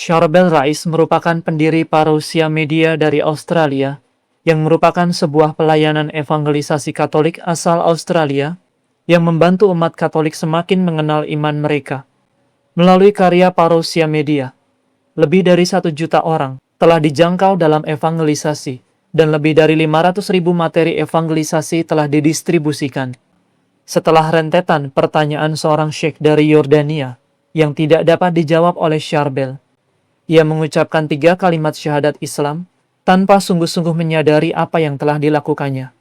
Charbel Rais merupakan pendiri Parousia Media dari Australia, yang merupakan sebuah pelayanan evangelisasi Katolik asal Australia, yang membantu umat Katolik semakin mengenal iman mereka. Melalui karya Parousia Media, lebih dari 1 juta orang telah dijangkau dalam evangelisasi, dan lebih dari 500.000 materi evangelisasi telah didistribusikan. Setelah rentetan pertanyaan seorang syekh dari Yordania, yang tidak dapat dijawab oleh Charbel, ia mengucapkan 3 kalimat syahadat Islam tanpa sungguh-sungguh menyadari apa yang telah dilakukannya.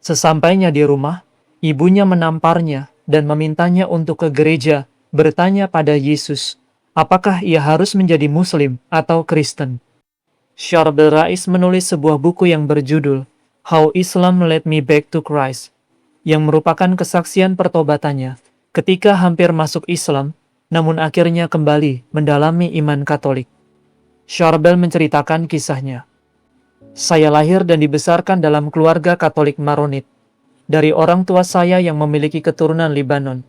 Sesampainya di rumah, ibunya menamparnya dan memintanya untuk ke gereja bertanya pada Yesus, apakah ia harus menjadi Muslim atau Kristen. Charbel Rais menulis sebuah buku yang berjudul How Islam Led Me Back to Christ, yang merupakan kesaksian pertobatannya ketika hampir masuk Islam, namun akhirnya kembali mendalami iman Katolik. Charbel menceritakan kisahnya. Saya lahir dan dibesarkan dalam keluarga Katolik Maronit, dari orang tua saya yang memiliki keturunan Libanon.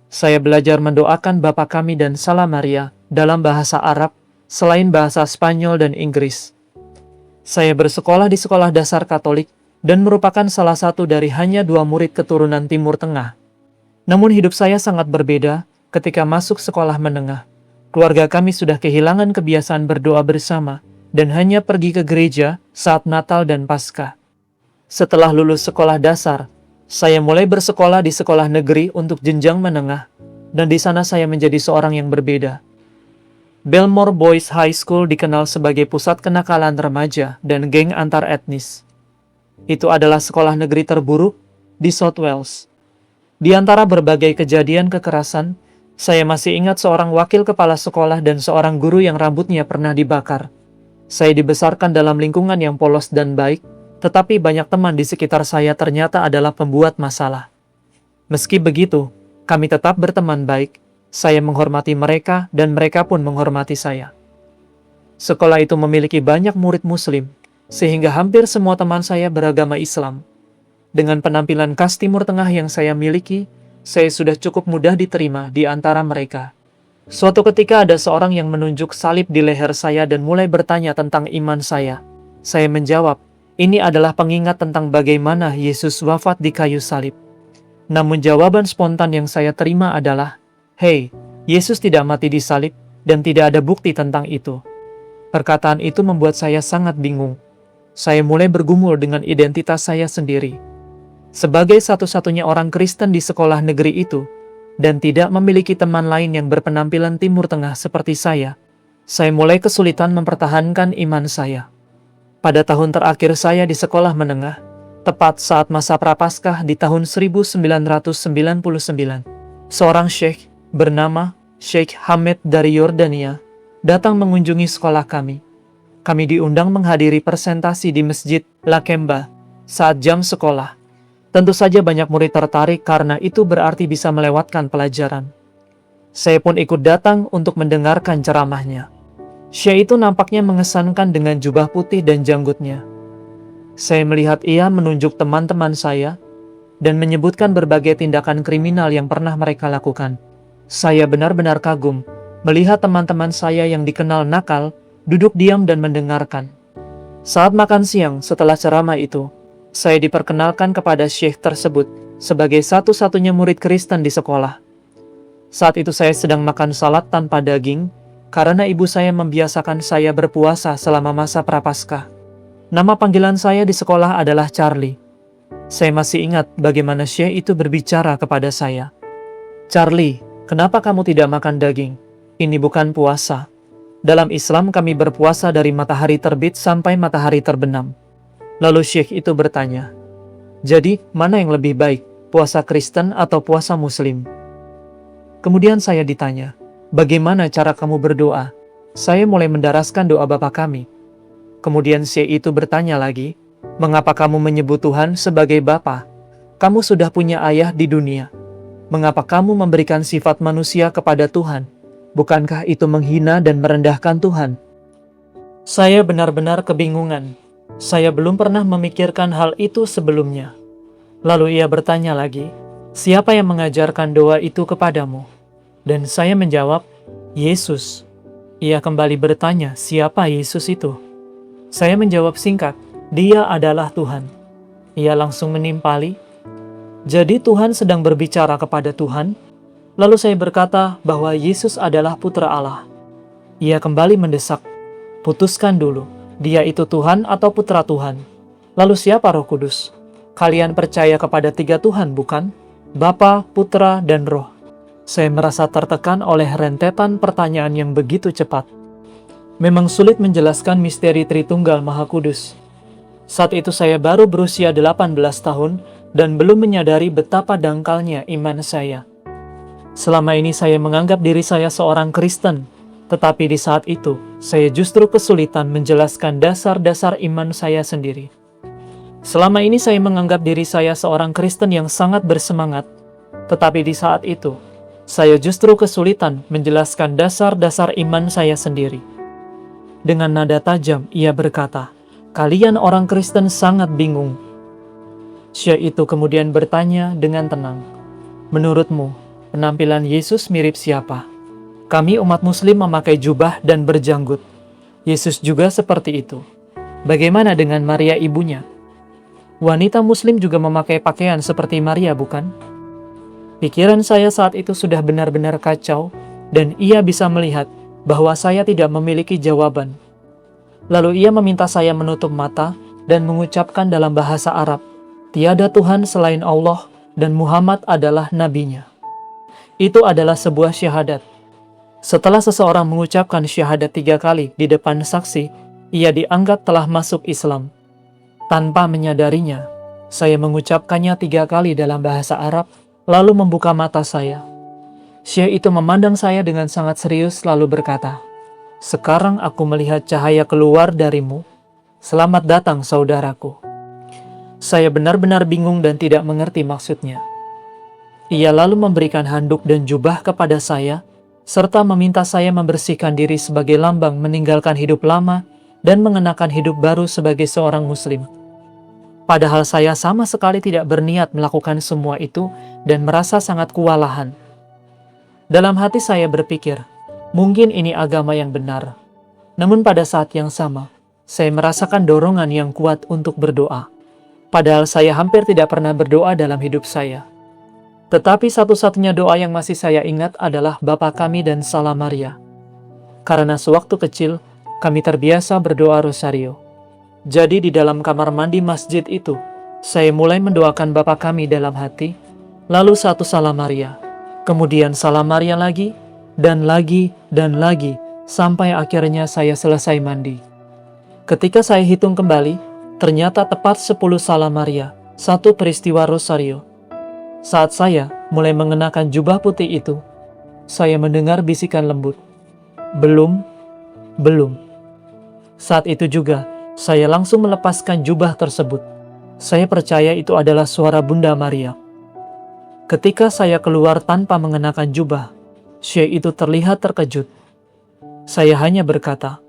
Saya belajar mendoakan Bapa Kami dan Salam Maria dalam bahasa Arab, selain bahasa Spanyol dan Inggris. Saya bersekolah di sekolah dasar Katolik, dan merupakan salah satu dari hanya 2 murid keturunan Timur Tengah. Namun hidup saya sangat berbeda ketika masuk sekolah menengah. Keluarga kami sudah kehilangan kebiasaan berdoa bersama dan hanya pergi ke gereja saat Natal dan Paskah. Setelah lulus sekolah dasar, saya mulai bersekolah di sekolah negeri untuk jenjang menengah, dan di sana saya menjadi seorang yang berbeda. Belmore Boys High School dikenal sebagai pusat kenakalan remaja dan geng antar etnis. Itu adalah sekolah negeri terburuk di South Wales. Di antara berbagai kejadian kekerasan, saya masih ingat seorang wakil kepala sekolah dan seorang guru yang rambutnya pernah dibakar. Saya dibesarkan dalam lingkungan yang polos dan baik, tetapi banyak teman di sekitar saya ternyata adalah pembuat masalah. Meski begitu, kami tetap berteman baik. Saya menghormati mereka dan mereka pun menghormati saya. Sekolah itu memiliki banyak murid Muslim, sehingga hampir semua teman saya beragama Islam. Dengan penampilan khas Timur Tengah yang saya miliki, saya sudah cukup mudah diterima di antara mereka. Suatu ketika ada seorang yang menunjuk salib di leher saya dan mulai bertanya tentang iman saya. Saya menjawab, ini adalah pengingat tentang bagaimana Yesus wafat di kayu salib. Namun jawaban spontan yang saya terima adalah, "Hei, Yesus tidak mati di salib dan tidak ada bukti tentang itu." Perkataan itu membuat saya sangat bingung. Saya mulai bergumul dengan identitas saya sendiri. Sebagai satu-satunya orang Kristen di sekolah negeri itu, dan tidak memiliki teman lain yang berpenampilan Timur Tengah seperti saya mulai kesulitan mempertahankan iman saya. Pada tahun terakhir saya di sekolah menengah, tepat saat masa Prapaskah di tahun 1999, seorang syekh bernama Sheikh Hamid dari Yordania datang mengunjungi sekolah kami. Kami diundang menghadiri presentasi di Masjid Lakemba saat jam sekolah. Tentu saja banyak murid tertarik karena itu berarti bisa melewatkan pelajaran. Saya pun ikut datang untuk mendengarkan ceramahnya. Syekh itu nampaknya mengesankan dengan jubah putih dan janggutnya. Saya melihat ia menunjuk teman-teman saya dan menyebutkan berbagai tindakan kriminal yang pernah mereka lakukan. Saya benar-benar kagum melihat teman-teman saya yang dikenal nakal duduk diam dan mendengarkan. Saat makan siang setelah ceramah itu, saya diperkenalkan kepada syekh tersebut sebagai satu-satunya murid Kristen di sekolah. Saat itu saya sedang makan salat tanpa daging, karena ibu saya membiasakan saya berpuasa selama masa Prapaskah. Nama panggilan saya di sekolah adalah Charlie. Saya masih ingat bagaimana syekh itu berbicara kepada saya. "Charlie, kenapa kamu tidak makan daging? Ini bukan puasa. Dalam Islam kami berpuasa dari matahari terbit sampai matahari terbenam." Lalu syekh itu bertanya, "Jadi, mana yang lebih baik, puasa Kristen atau puasa Muslim?" Kemudian saya ditanya, "Bagaimana cara kamu berdoa?" Saya mulai mendaraskan doa Bapa Kami. Kemudian syekh itu bertanya lagi, "Mengapa kamu menyebut Tuhan sebagai Bapa? Kamu sudah punya ayah di dunia. Mengapa kamu memberikan sifat manusia kepada Tuhan? Bukankah itu menghina dan merendahkan Tuhan?" Saya benar-benar kebingungan. Saya belum pernah memikirkan hal itu sebelumnya. Lalu ia bertanya lagi, "Siapa yang mengajarkan doa itu kepadamu?" Dan saya menjawab, "Yesus." Ia kembali bertanya, siapa Yesus itu? Saya menjawab singkat, dia adalah Tuhan. Ia langsung menimpali, jadi Tuhan sedang berbicara kepada Tuhan? Lalu saya berkata bahwa Yesus adalah Putra Allah. Ia kembali mendesak, putuskan dulu, dia itu Tuhan atau Putra Tuhan? Lalu siapa Roh Kudus? Kalian percaya kepada 3 Tuhan, bukan? Bapa, Putra, dan Roh. Saya merasa tertekan oleh rentetan pertanyaan yang begitu cepat. Memang sulit menjelaskan misteri Tritunggal Maha Kudus. Saat itu saya baru berusia 18 tahun dan belum menyadari betapa dangkalnya iman saya. Selama ini saya menganggap diri saya seorang Kristen, tetapi di saat itu saya justru kesulitan menjelaskan dasar-dasar iman saya sendiri. Selama ini saya menganggap diri saya seorang Kristen yang sangat bersemangat, tetapi di saat itu saya justru kesulitan menjelaskan dasar-dasar iman saya sendiri. Dengan nada tajam, ia berkata, "Kalian orang Kristen sangat bingung." Syekh itu kemudian bertanya dengan tenang, "Menurutmu, penampilan Yesus mirip siapa? Kami umat Muslim memakai jubah dan berjanggut. Yesus juga seperti itu. Bagaimana dengan Maria ibunya? Wanita Muslim juga memakai pakaian seperti Maria, bukan?" Pikiran saya saat itu sudah benar-benar kacau, dan ia bisa melihat bahwa saya tidak memiliki jawaban. Lalu ia meminta saya menutup mata dan mengucapkan dalam bahasa Arab, "Tiada Tuhan selain Allah, dan Muhammad adalah nabinya." Itu adalah sebuah syahadat. Setelah seseorang mengucapkan syahadat 3 kali di depan saksi, ia dianggap telah masuk Islam. Tanpa menyadarinya, saya mengucapkannya 3 kali dalam bahasa Arab, lalu membuka mata saya. Syekh itu memandang saya dengan sangat serius lalu berkata, "Sekarang aku melihat cahaya keluar darimu. Selamat datang, saudaraku." Saya benar-benar bingung dan tidak mengerti maksudnya. Ia lalu memberikan handuk dan jubah kepada saya, serta meminta saya membersihkan diri sebagai lambang meninggalkan hidup lama dan mengenakan hidup baru sebagai seorang Muslim. Padahal saya sama sekali tidak berniat melakukan semua itu dan merasa sangat kewalahan. Dalam hati saya berpikir, mungkin ini agama yang benar. Namun pada saat yang sama, saya merasakan dorongan yang kuat untuk berdoa. Padahal saya hampir tidak pernah berdoa dalam hidup saya. Tetapi satu-satunya doa yang masih saya ingat adalah Bapa kami dan Salam Maria. Karena sewaktu kecil, kami terbiasa berdoa rosario. Jadi di dalam kamar mandi masjid itu, saya mulai mendoakan Bapa kami dalam hati, lalu 1 Salam Maria, kemudian Salam Maria lagi, dan lagi, dan lagi, sampai akhirnya saya selesai mandi. Ketika saya hitung kembali, ternyata tepat 10 Salam Maria, 1 peristiwa rosario. Saat saya mulai mengenakan jubah putih itu, saya mendengar bisikan lembut, "Belum, belum." Saat itu juga, saya langsung melepaskan jubah tersebut. Saya percaya itu adalah suara Bunda Maria. Ketika saya keluar tanpa mengenakan jubah, Syekh itu terlihat terkejut. Saya hanya berkata,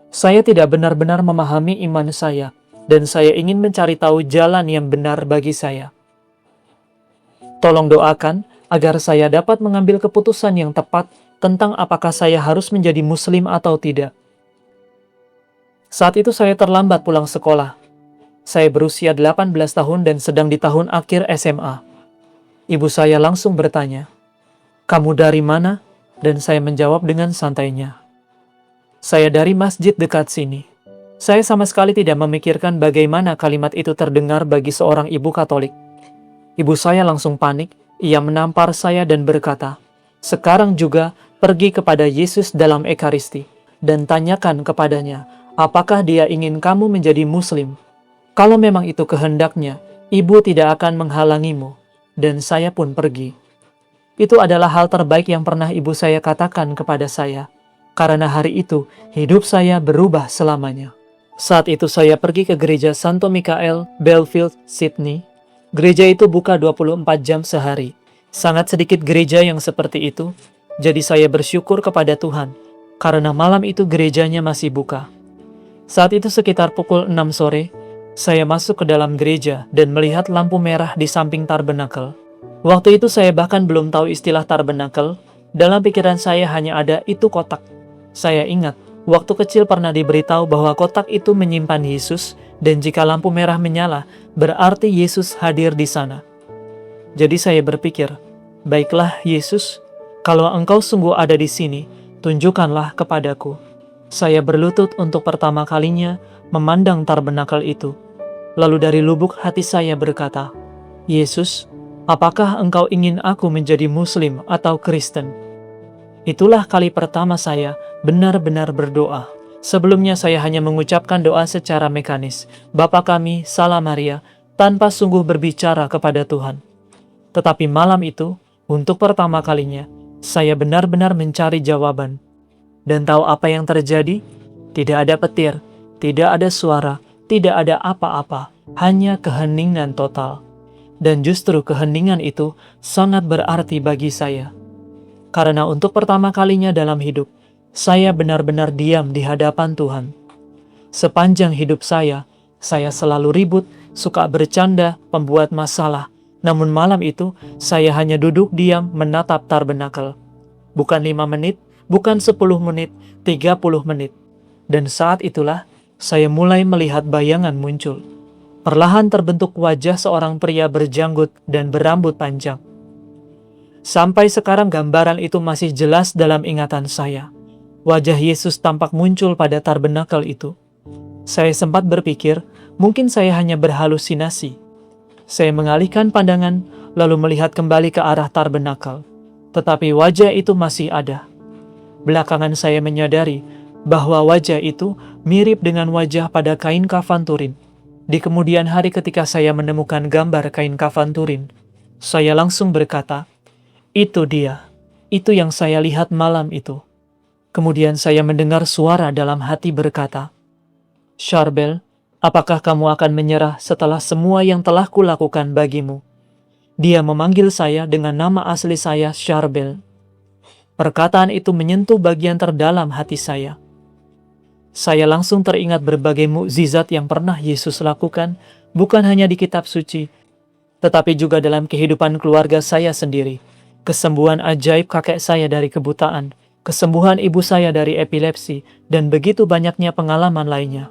"Saya tidak benar-benar memahami iman saya, dan saya ingin mencari tahu jalan yang benar bagi saya. Tolong doakan agar saya dapat mengambil keputusan yang tepat tentang apakah saya harus menjadi Muslim atau tidak." Saat itu saya terlambat pulang sekolah. Saya berusia 18 tahun dan sedang di tahun akhir SMA. Ibu saya langsung bertanya, "Kamu dari mana?" Dan saya menjawab dengan santainya, "Saya dari masjid dekat sini." Saya sama sekali tidak memikirkan bagaimana kalimat itu terdengar bagi seorang ibu Katolik. Ibu saya langsung panik, ia menampar saya dan berkata, "Sekarang juga pergi kepada Yesus dalam Ekaristi, dan tanyakan kepadanya, apakah dia ingin kamu menjadi Muslim? Kalau memang itu kehendaknya, ibu tidak akan menghalangimu." Dan saya pun pergi. Itu adalah hal terbaik yang pernah ibu saya katakan kepada saya, karena hari itu hidup saya berubah selamanya. Saat itu saya pergi ke gereja Santo Mikael, Belfield, Sydney. Gereja itu buka 24 jam sehari. Sangat sedikit gereja yang seperti itu, jadi saya bersyukur kepada Tuhan, karena malam itu gerejanya masih buka. Saat itu sekitar pukul 6 sore, saya masuk ke dalam gereja dan melihat lampu merah di samping tabernakel. Waktu itu saya bahkan belum tahu istilah tabernakel, dalam pikiran saya hanya ada itu kotak. Saya ingat, waktu kecil pernah diberitahu bahwa kotak itu menyimpan Yesus, dan jika lampu merah menyala, berarti Yesus hadir di sana. Jadi saya berpikir, baiklah Yesus, kalau Engkau sungguh ada di sini, tunjukkanlah kepadaku. Saya berlutut untuk pertama kalinya memandang tabernakel itu. Lalu dari lubuk hati saya berkata, Yesus, apakah Engkau ingin aku menjadi Muslim atau Kristen? Itulah kali pertama saya benar-benar berdoa. Sebelumnya saya hanya mengucapkan doa secara mekanis, Bapa kami, Salam Maria, tanpa sungguh berbicara kepada Tuhan. Tetapi malam itu, untuk pertama kalinya, saya benar-benar mencari jawaban. Dan tahu apa yang terjadi? Tidak ada petir, tidak ada suara, tidak ada apa-apa, hanya keheningan total. Dan justru keheningan itu sangat berarti bagi saya. Karena untuk pertama kalinya dalam hidup, saya benar-benar diam di hadapan Tuhan. Sepanjang hidup saya selalu ribut, suka bercanda, pembuat masalah. Namun malam itu, saya hanya duduk diam menatap tabernakel. Bukan 5 menit, bukan 10 menit, 30 menit. Dan saat itulah, saya mulai melihat bayangan muncul. Perlahan terbentuk wajah seorang pria berjanggut dan berambut panjang. Sampai sekarang gambaran itu masih jelas dalam ingatan saya. Wajah Yesus tampak muncul pada tabernakel itu. Saya sempat berpikir, mungkin saya hanya berhalusinasi. Saya mengalihkan pandangan, lalu melihat kembali ke arah tabernakel. Tetapi wajah itu masih ada. Belakangan saya menyadari bahwa wajah itu mirip dengan wajah pada kain kafan Turin. Di kemudian hari ketika saya menemukan gambar kain kafan Turin, saya langsung berkata, itu dia, itu yang saya lihat malam itu. Kemudian saya mendengar suara dalam hati berkata, Charbel, apakah kamu akan menyerah setelah semua yang telah kulakukan bagimu? Dia memanggil saya dengan nama asli saya, Charbel. Perkataan itu menyentuh bagian terdalam hati saya. Saya langsung teringat berbagai mukjizat yang pernah Yesus lakukan, bukan hanya di kitab suci, tetapi juga dalam kehidupan keluarga saya sendiri. Kesembuhan ajaib kakek saya dari kebutaan, kesembuhan ibu saya dari epilepsi, dan begitu banyaknya pengalaman lainnya.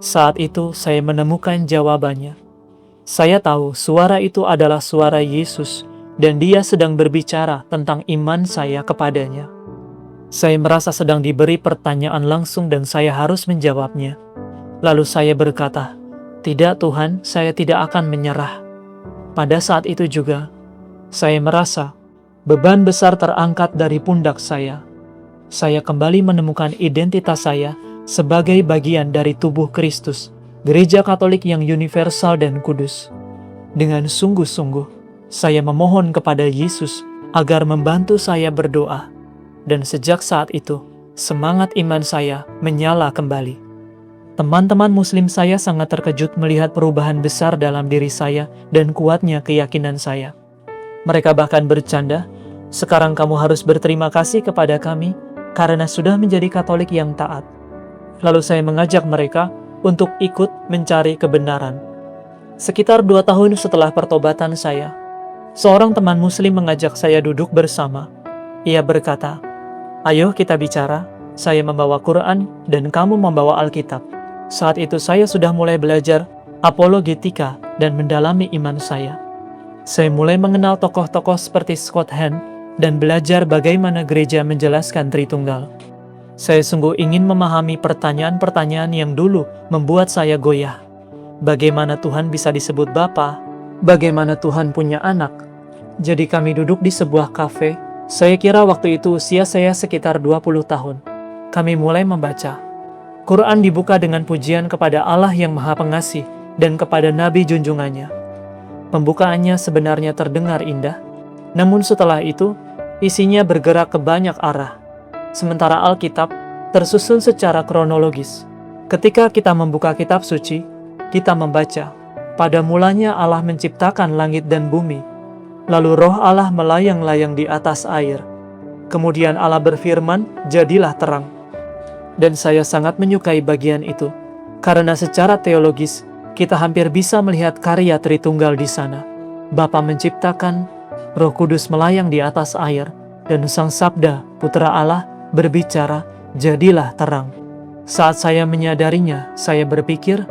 Saat itu saya menemukan jawabannya. Saya tahu suara itu adalah suara Yesus, dan dia sedang berbicara tentang iman saya kepadanya. Saya merasa sedang diberi pertanyaan langsung dan saya harus menjawabnya. Lalu saya berkata, tidak Tuhan, saya tidak akan menyerah. Pada saat itu juga, saya merasa beban besar terangkat dari pundak saya. Saya kembali menemukan identitas saya sebagai bagian dari tubuh Kristus, Gereja Katolik yang universal dan kudus. Dengan sungguh-sungguh, saya memohon kepada Yesus agar membantu saya berdoa. Dan sejak saat itu, semangat iman saya menyala kembali. Teman-teman Muslim saya sangat terkejut melihat perubahan besar dalam diri saya dan kuatnya keyakinan saya. Mereka bahkan bercanda, sekarang kamu harus berterima kasih kepada kami karena sudah menjadi Katolik yang taat. Lalu saya mengajak mereka untuk ikut mencari kebenaran. Sekitar 2 tahun setelah pertobatan saya, seorang teman Muslim mengajak saya duduk bersama. Ia berkata, ayo kita bicara, saya membawa Quran dan kamu membawa Alkitab. Saat itu saya sudah mulai belajar apologetika dan mendalami iman saya. Saya mulai mengenal tokoh-tokoh seperti Scott Hahn dan belajar bagaimana gereja menjelaskan Tritunggal. Saya sungguh ingin memahami pertanyaan-pertanyaan yang dulu membuat saya goyah. Bagaimana Tuhan bisa disebut Bapa? Bagaimana Tuhan punya anak? Jadi kami duduk di sebuah kafe. Saya kira waktu itu usia saya sekitar 20 tahun. Kami mulai membaca. Quran dibuka dengan pujian kepada Allah yang Maha Pengasih dan kepada Nabi junjungannya. Pembukaannya sebenarnya terdengar indah, namun setelah itu, isinya bergerak ke banyak arah. Sementara Alkitab tersusun secara kronologis. Ketika kita membuka kitab suci, kita membaca, pada mulanya Allah menciptakan langit dan bumi, lalu roh Allah melayang-layang di atas air. Kemudian Allah berfirman, jadilah terang. Dan saya sangat menyukai bagian itu, karena secara teologis, kita hampir bisa melihat karya Tritunggal di sana. Bapa menciptakan, Roh Kudus melayang di atas air, dan Sang Sabda, Putra Allah, berbicara, jadilah terang. Saat saya menyadarinya, saya berpikir,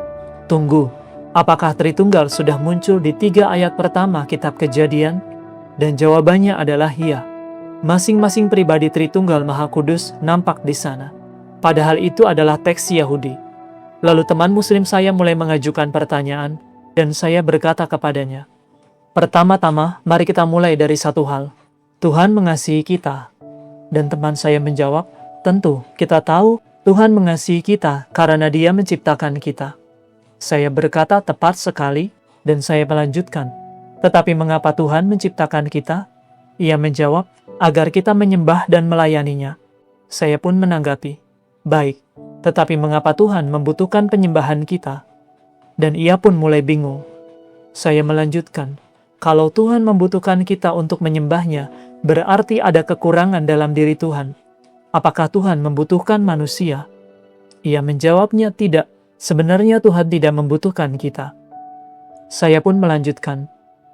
tunggu, apakah Tritunggal sudah muncul di 3 ayat pertama kitab Kejadian? Dan jawabannya adalah iya. Masing-masing pribadi Tritunggal Maha Kudus nampak di sana. Padahal itu adalah teks Yahudi. Lalu teman muslim saya mulai mengajukan pertanyaan, dan saya berkata kepadanya, pertama-tama, mari kita mulai dari satu hal. Tuhan mengasihi kita. Dan teman saya menjawab, tentu, kita tahu Tuhan mengasihi kita karena Dia menciptakan kita. Saya berkata tepat sekali, dan saya melanjutkan, tetapi mengapa Tuhan menciptakan kita? Ia menjawab, agar kita menyembah dan melayaninya. Saya pun menanggapi, baik, tetapi mengapa Tuhan membutuhkan penyembahan kita? Dan ia pun mulai bingung. Saya melanjutkan, kalau Tuhan membutuhkan kita untuk menyembahnya, berarti ada kekurangan dalam diri Tuhan. Apakah Tuhan membutuhkan manusia? Ia menjawabnya tidak. Sebenarnya Tuhan tidak membutuhkan kita. Saya pun melanjutkan,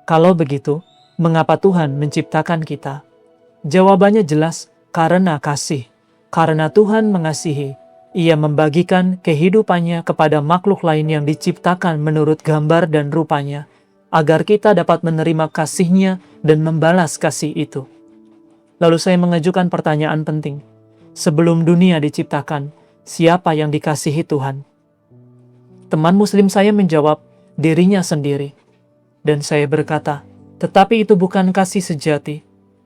kalau begitu, mengapa Tuhan menciptakan kita? Jawabannya jelas, karena kasih. Karena Tuhan mengasihi, Ia membagikan kehidupannya kepada makhluk lain yang diciptakan menurut gambar dan rupanya, agar kita dapat menerima kasih-Nya dan membalas kasih itu. Lalu saya mengajukan pertanyaan penting. Sebelum dunia diciptakan, siapa yang dikasihi Tuhan? Teman muslim saya menjawab, dirinya sendiri. Dan saya berkata, tetapi itu bukan kasih sejati.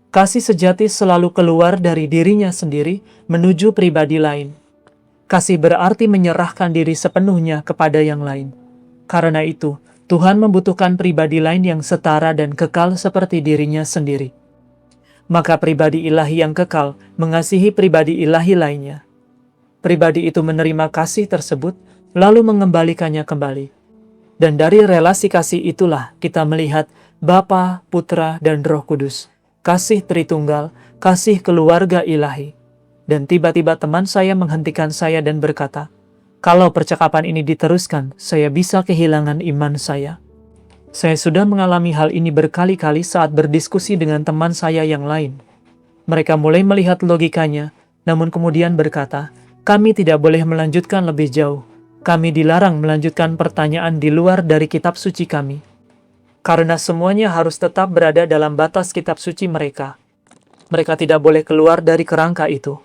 Kasih sejati selalu keluar dari dirinya sendiri menuju pribadi lain. Kasih berarti menyerahkan diri sepenuhnya kepada yang lain. Karena itu, Tuhan membutuhkan pribadi lain yang setara dan kekal seperti dirinya sendiri. Maka pribadi ilahi yang kekal mengasihi pribadi ilahi lainnya. Pribadi itu menerima kasih tersebut, lalu mengembalikannya kembali. Dan dari relasi kasih itulah kita melihat Bapa, Putra, dan Roh Kudus. Kasih Tritunggal, kasih keluarga ilahi. Dan tiba-tiba teman saya menghentikan saya dan berkata, kalau percakapan ini diteruskan, saya bisa kehilangan iman saya. Saya sudah mengalami hal ini berkali-kali saat berdiskusi dengan teman saya yang lain. Mereka mulai melihat logikanya, namun kemudian berkata, kami tidak boleh melanjutkan lebih jauh. Kami dilarang melanjutkan pertanyaan di luar dari kitab suci kami. Karena semuanya harus tetap berada dalam batas kitab suci mereka. Mereka tidak boleh keluar dari kerangka itu.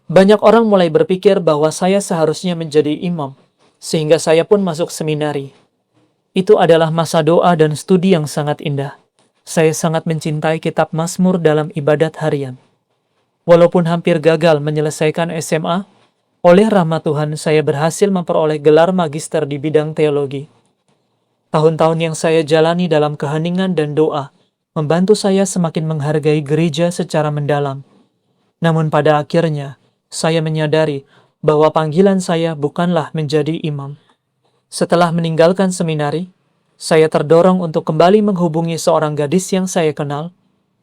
Banyak orang mulai berpikir bahwa saya seharusnya menjadi imam, sehingga saya pun masuk seminari. Itu adalah masa doa dan studi yang sangat indah. Saya sangat mencintai kitab Mazmur dalam ibadat harian. Walaupun hampir gagal menyelesaikan SMA, oleh rahmat Tuhan saya berhasil memperoleh gelar magister di bidang teologi. Tahun-tahun yang saya jalani dalam keheningan dan doa, membantu saya semakin menghargai gereja secara mendalam. Namun pada akhirnya, saya menyadari bahwa panggilan saya bukanlah menjadi imam. Setelah meninggalkan seminari, saya terdorong untuk kembali menghubungi seorang gadis yang saya kenal,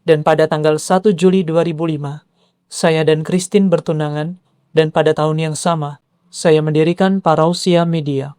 dan pada tanggal 1 Juli 2005, saya dan Christine bertunangan, dan pada tahun yang sama, saya mendirikan Parousia Media.